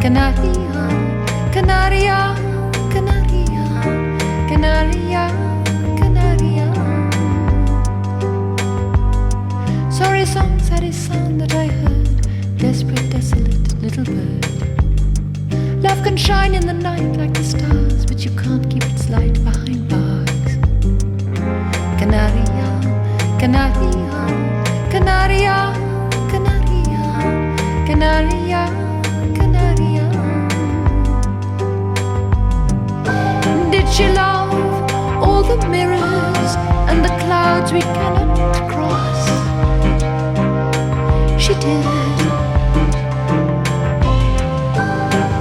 Canaria, Canaria, Canaria, Canaria, Canaria. Sorry song, sad sound that I heard, desperate, desolate little bird. Love can shine in the night like the stars, but you can't keep its light behind bars. Canaria, Canaria, Canaria, Canaria, Canaria, Canaria. Did she love all the mirrors and the clouds we cannot cross? She did.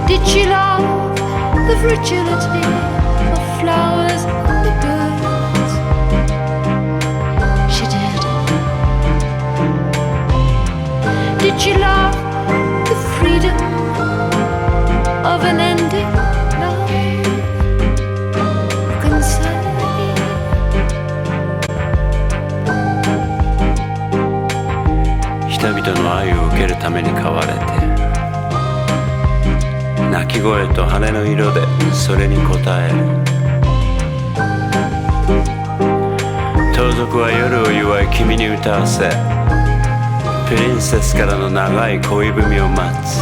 Did she love the fragility of flowers and the birds? She did. Did she love the freedom of an ending love? You can say.人々の愛を受けるために飼われて、鳴き声と羽の色でそれに応える。盗賊は夜を祝い君に歌わせ、プリンセスからの長い恋文を待つ。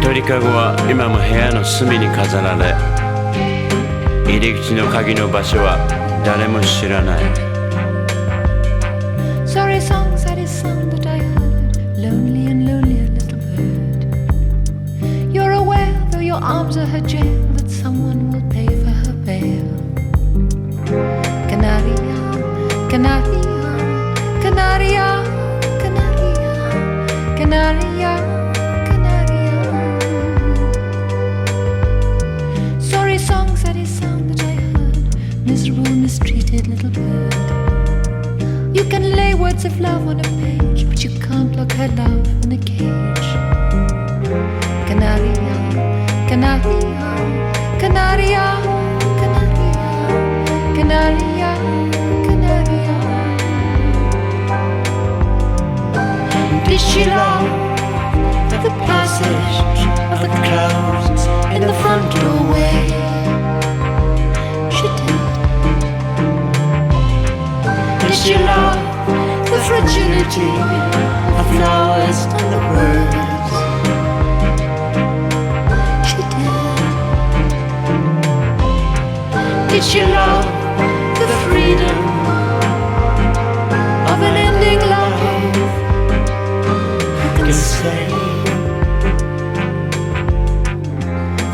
鳥かごは今も部屋の隅に飾られ、入り口の鍵の場所は誰も知らない。 Sorry song, sad song that I heard, lonely and lonely a little bird. You're aware, though your arms are her jail, that someone will pay for her bail. Canaria, Canaria, Canaria, Canaria, Canaria, Canaria. Sorry song, sad song that I heard, miserable, mistreated little bird. You can lay words of love on a page, but you can't lock her love in a cage. Canaria, Canaria, Canaria, Canaria, Canaria, Canaria. Did she love the passage of the clouds in the front doorway? She did. Did she love the fragility of flowers and the birds? She did. Did she love the freedom of an ending love? Who can say?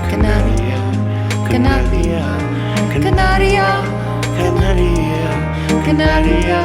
Canaria, Canaria, Canaria, Canaria, Canaria.